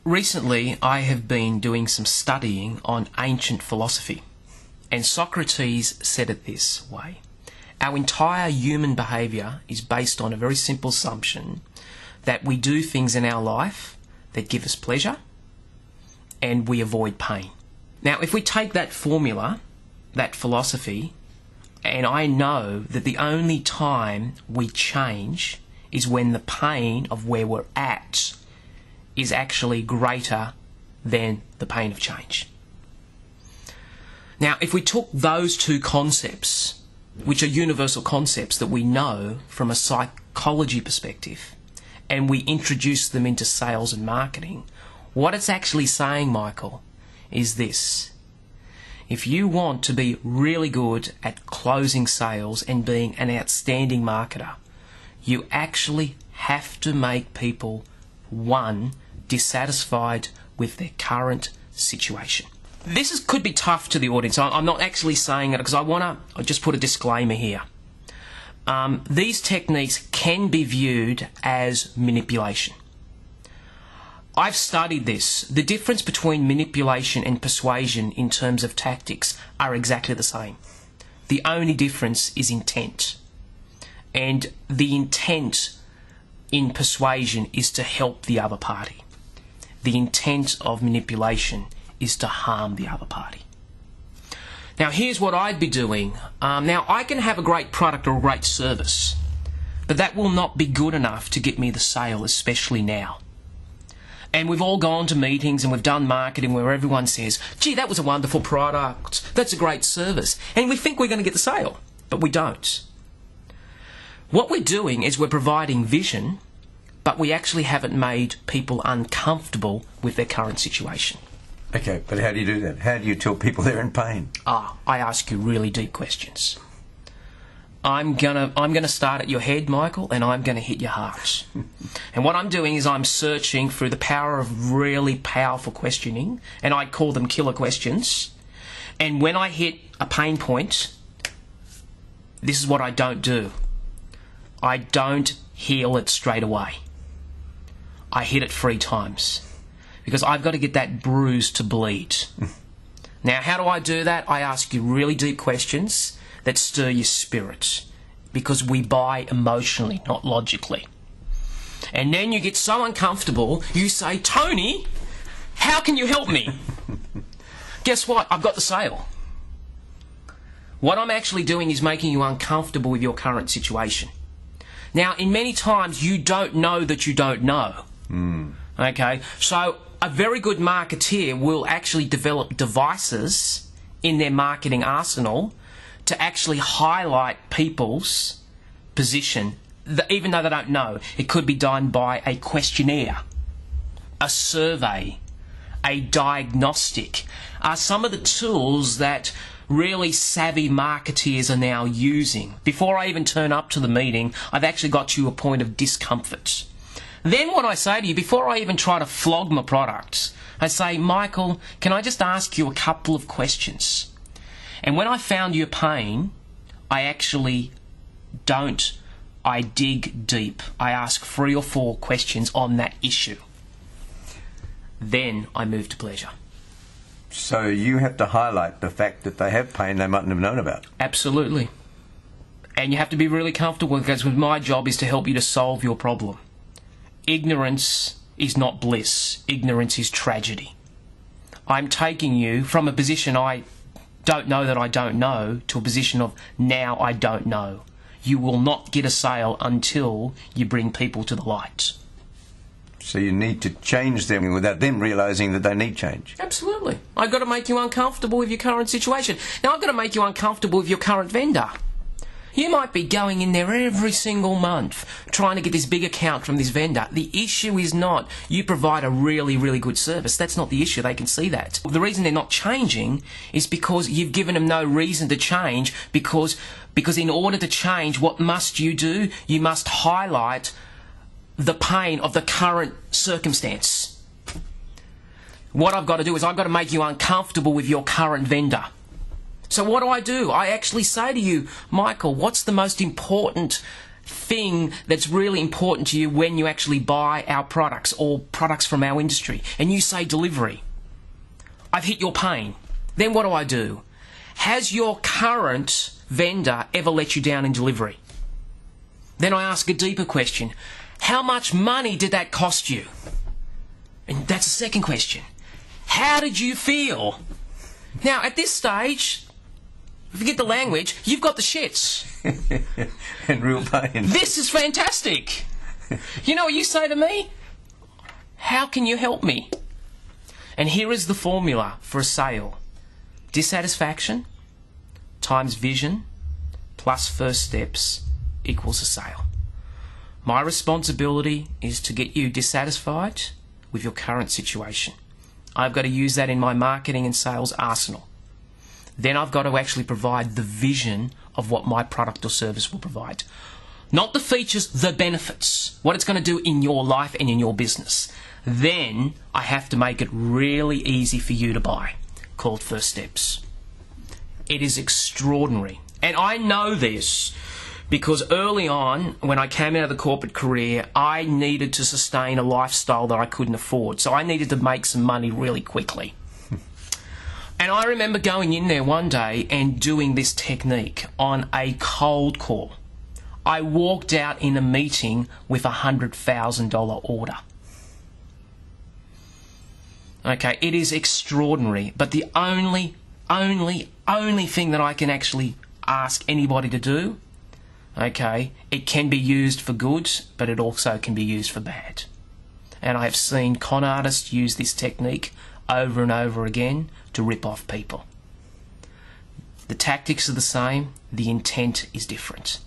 Recently, I have been doing some studying on ancient philosophy, and Socrates said it this way: our entire human behaviour is based on a very simple assumption that we do things in our life that give us pleasure and we avoid pain. Now, if we take that formula, that philosophy, and I know that the only time we change is when the pain of where we're at is actually greater than the pain of change. Now, if we took those two concepts, which are universal concepts that we know from a psychology perspective, and we introduce them into sales and marketing, what it's actually saying, Michael, is this: if you want to be really good at closing sales and being an outstanding marketer, you actually have to make people, one, dissatisfied with their current situation. This could be tough to the audience. I'm not actually saying it because I just put a disclaimer here. These techniques can be viewed as manipulation. I've studied this. The difference between manipulation and persuasion in terms of tactics are exactly the same. The only difference is intent. And the intent in persuasion is to help the other party. The intent of manipulation is to harm the other party. Now, here's what I'd be doing. Now, I can have a great product or a great service, but that will not be good enough to get me the sale, especially now. And we've all gone to meetings and we've done marketing where everyone says, gee, that was a wonderful product, that's a great service, and we think we're going to get the sale, but we don't. What we're doing is we're providing vision, but we actually haven't made people uncomfortable with their current situation. Okay, but how do you do that? How do you tell people they're in pain? I ask you really deep questions. I'm gonna start at your head, Michael, and I'm gonna hit your heart. And what I'm doing is I'm searching through the power of really powerful questioning, and I call them killer questions. And when I hit a pain point, this is what I don't do. I don't heal it straight away. I hit it 3 times. Because I've got to get that bruise to bleed. Now, how do I do that? I ask you really deep questions that stir your spirit. Because we buy emotionally, not logically. And then you get so uncomfortable, you say, Tony, how can you help me? Guess what? I've got the sale. What I'm actually doing is making you uncomfortable with your current situation. Now, in many times, you don't know that you don't know. Okay, so a very good marketeer will actually develop devices in their marketing arsenal to actually highlight people's position, even though they don't know. It could be done by a questionnaire, a survey, a diagnostic, are some of the tools that really savvy marketeers are now using. Before I even turn up to the meeting, I've actually got you a point of discomfort. Then what I say to you, before I even try to flog my products, I say, Michael, can I just ask you a couple of questions? And when I found your pain, I actually don't. I dig deep. I ask 3 or 4 questions on that issue. Then I move to pleasure. So you have to highlight the fact that they have pain they mightn't have known about. Absolutely. And you have to be really comfortable, because my job is to help you to solve your problem. Ignorance is not bliss. Ignorance is tragedy. I'm taking you from a position I don't know that I don't know to a position of now I don't know. You will not get a sale until you bring people to the light. So you need to change them without them realising that they need change. Absolutely. I've got to make you uncomfortable with your current situation. Now, I've got to make you uncomfortable with your current vendor. You might be going in there every single month trying to get this big account from this vendor. The issue is not you provide a really, really good service. That's not the issue. They can see that. The reason they're not changing is because you've given them no reason to change, because in order to change, what must you do? You must highlight the pain of the current circumstance. What I've got to do is I've got to make you uncomfortable with your current vendor. So what do? I actually say to you, Michael, what's the most important thing that's really important to you when you actually buy our products or products from our industry, and you say delivery. I've hit your pain. Then what do? Has your current vendor ever let you down in delivery? Then I ask a deeper question. How much money did that cost you? And that's the second question. How did you feel? Now, at this stage, forget the language, you've got the shits. And real pain. This is fantastic. You know what you say to me? How can you help me? And here is the formula for a sale. Dissatisfaction times vision plus first steps equals a sale. My responsibility is to get you dissatisfied with your current situation. I've got to use that in my marketing and sales arsenal. Then I've got to actually provide the vision of what my product or service will provide. Not the features, the benefits, what it's going to do in your life and in your business. Then I have to make it really easy for you to buy, called First Steps. It is extraordinary. And I know this because early on, when I came out of the corporate career, I needed to sustain a lifestyle that I couldn't afford. So I needed to make some money really quickly. And I remember going in there one day and doing this technique on a cold call. I walked out in a meeting with a $100,000 order. Okay, it is extraordinary, but the only thing that I can actually ask anybody to do, okay, it can be used for good, but it also can be used for bad. And I have seen con artists use this technique over and over again to rip off people. The tactics are the same, the intent is different.